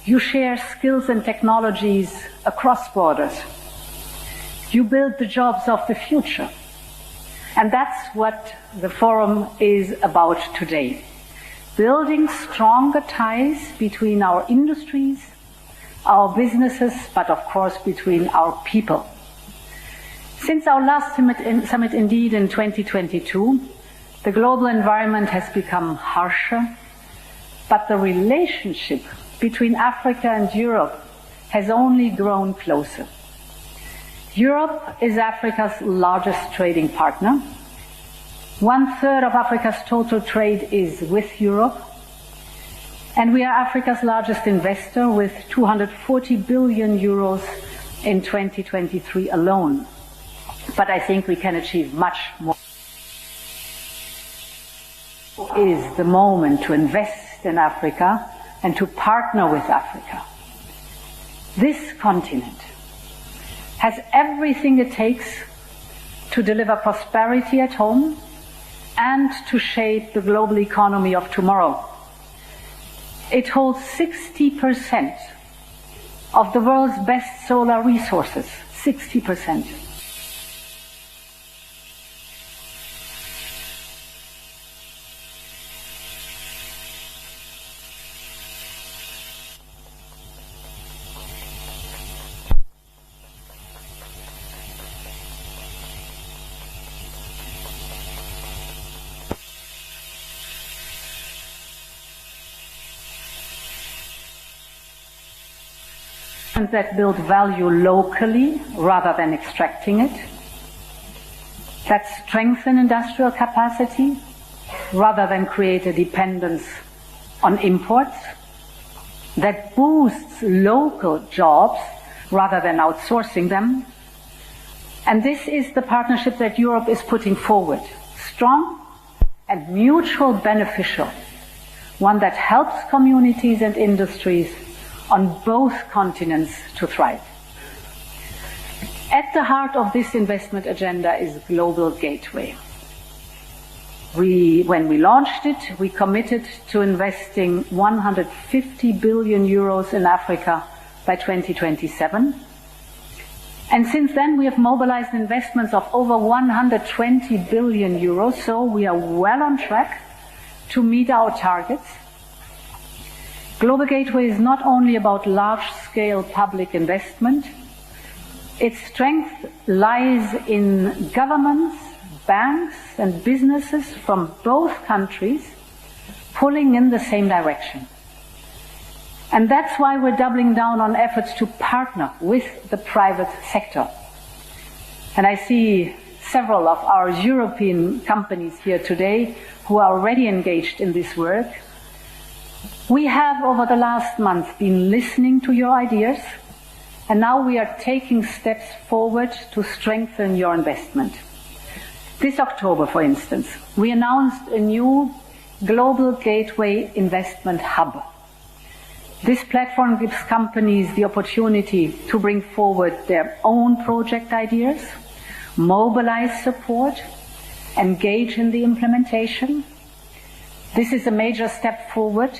You share skills and technologies across borders. You build the jobs of the future. And that's what the forum is about today. Building stronger ties between our industries, our businesses, but of course between our people. Since our last summit indeed in 2022, the global environment has become harsher, but the relationship between Africa and Europe has only grown closer. Europe is Africa's largest trading partner. 1/3 of Africa's total trade is with Europe. And we are Africa's largest investor with 240 billion euros in 2023 alone. But I think we can achieve much more. It is the moment to invest in Africa and to partner with Africa. This continent has everything it takes to deliver prosperity at home and to shape the global economy of tomorrow. It holds 60% of the world's best solar resources, 60%. That build value locally rather than extracting it, that strengthen industrial capacity rather than create a dependence on imports, that boosts local jobs rather than outsourcing them. And this is the partnership that Europe is putting forward, strong and mutual beneficial, one that helps communities and industries on both continents to thrive. At the heart of this investment agenda is Global Gateway. When we launched it, we committed to investing 150 billion euros in Africa by 2027. And since then, we have mobilized investments of over 120 billion euros, so we are well on track to meet our targets. Global Gateway is not only about large-scale public investment. Its strength lies in governments, banks, and businesses from both countries pulling in the same direction. And that's why we're doubling down on efforts to partner with the private sector. And I see several of our European companies here today who are already engaged in this work. We have, over the last month, been listening to your ideas, and now we are taking steps forward to strengthen your investment. This October, for instance, we announced a new Global Gateway Investment Hub. This platform gives companies the opportunity to bring forward their own project ideas, mobilize support, engage in the implementation. This is a major step forward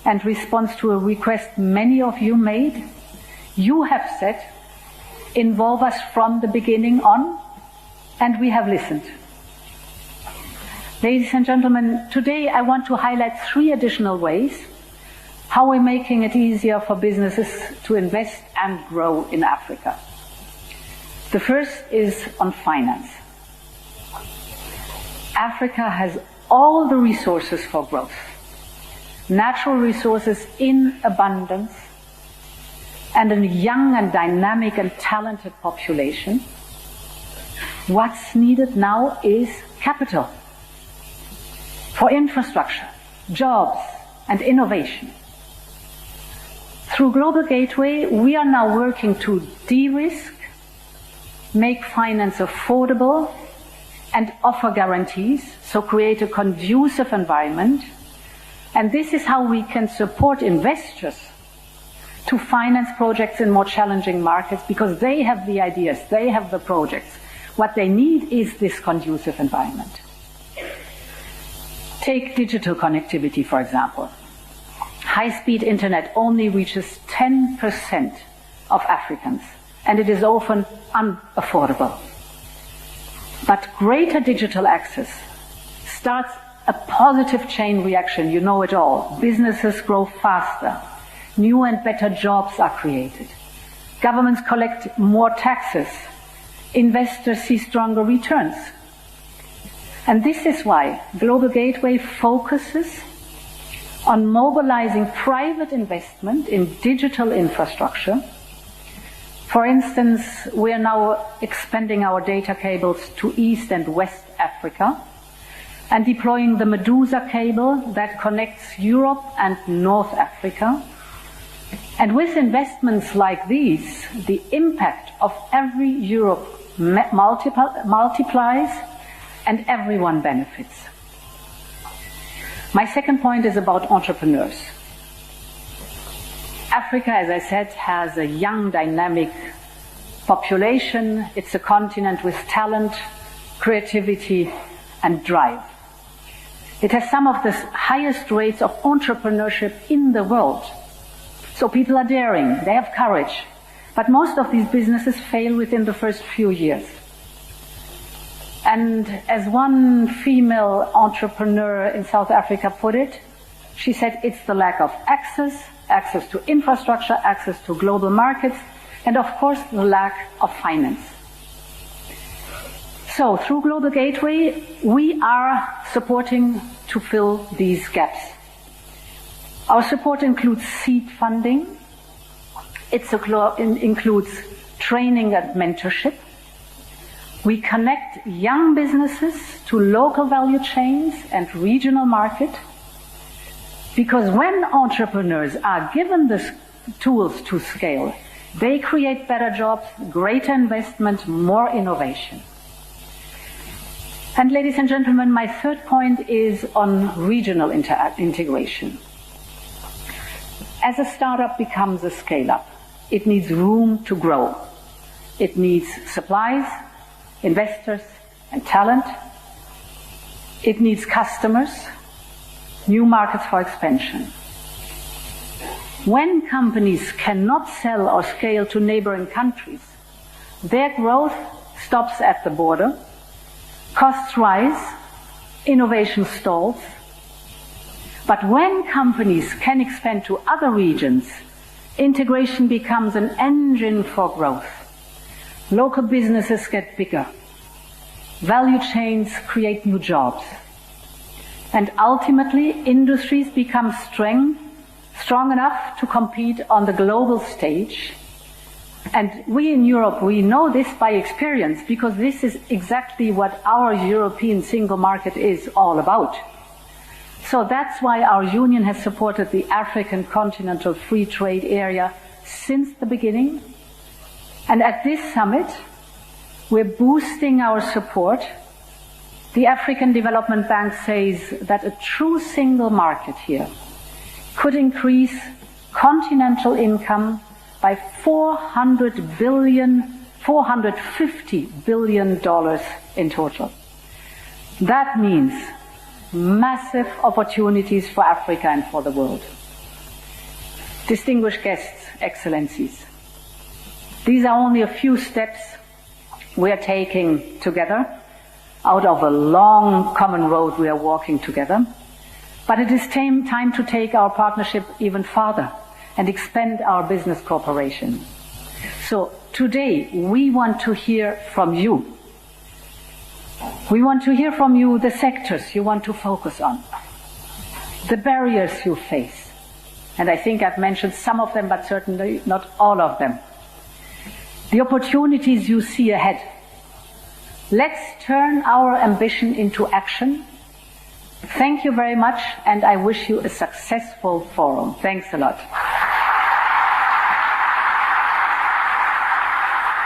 and responds to a request many of you made. You have said, involve us from the beginning on, and we have listened. Ladies and gentlemen, today I want to highlight 3 additional ways how we're making it easier for businesses to invest and grow in Africa. The first is on finance. Africa has all the resources for growth. Natural resources in abundance, and a young and dynamic and talented population. What's needed now is capital for infrastructure, jobs, and innovation. Through Global Gateway, we are now working to de-risk, make finance affordable, and offer guarantees, so create a conducive environment. And this is how we can support investors to finance projects in more challenging markets, because they have the ideas, they have the projects. What they need is this conducive environment. Take digital connectivity, for example. High-speed internet only reaches 10% of Africans, and it is often unaffordable. But greater digital access starts a positive chain reaction, you know it all. Businesses grow faster. New and better jobs are created. Governments collect more taxes. Investors see stronger returns. And this is why Global Gateway focuses on mobilizing private investment in digital infrastructure. For instance, we are now expanding our data cables to East and West Africa and deploying the Medusa cable that connects Europe and North Africa. And with investments like these, the impact of every euro multiplies and everyone benefits. My second point is about entrepreneurs. Africa, as I said, has a young, dynamic population. It's a continent with talent, creativity, and drive. It has some of the highest rates of entrepreneurship in the world. So people are daring, they have courage. But most of these businesses fail within the first few years. And as one female entrepreneur in South Africa put it, she said it's the lack of access to infrastructure, access to global markets, and of course the lack of finance. So through Global Gateway, we are supporting to fill these gaps. Our support includes seed funding. It includes training and mentorship. We connect young businesses to local value chains and regional market, because when entrepreneurs are given the tools to scale, they create better jobs, greater investment, more innovation. And ladies and gentlemen, my third point is on regional integration. As a startup becomes a scale-up, it needs room to grow. It needs supplies, investors, and talent. It needs customers, new markets for expansion. When companies cannot sell or scale to neighboring countries, their growth stops at the border, costs rise, innovation stalls. But when companies can expand to other regions, integration becomes an engine for growth. Local businesses get bigger. Value chains create new jobs. And ultimately, industries become strong enough to compete on the global stage. And we in Europe, we know this by experience, because this is exactly what our European single market is all about. So that's why our union has supported the African Continental Free Trade Area since the beginning. And at this summit, we're boosting our support. The African Development Bank says that a true single market here could increase continental income by $450 billion in total. That means massive opportunities for Africa and for the world. Distinguished guests, excellencies, these are only a few steps we are taking together out of a long common road we are walking together. But it is time to take our partnership even farther and expand our business cooperation. So today we want to hear from you. We want to hear from you the sectors you want to focus on, the barriers you face. And I think I've mentioned some of them, but certainly not all of them. The opportunities you see ahead. Let's turn our ambition into action. Thank you very much, and I wish you a successful forum. Thanks a lot.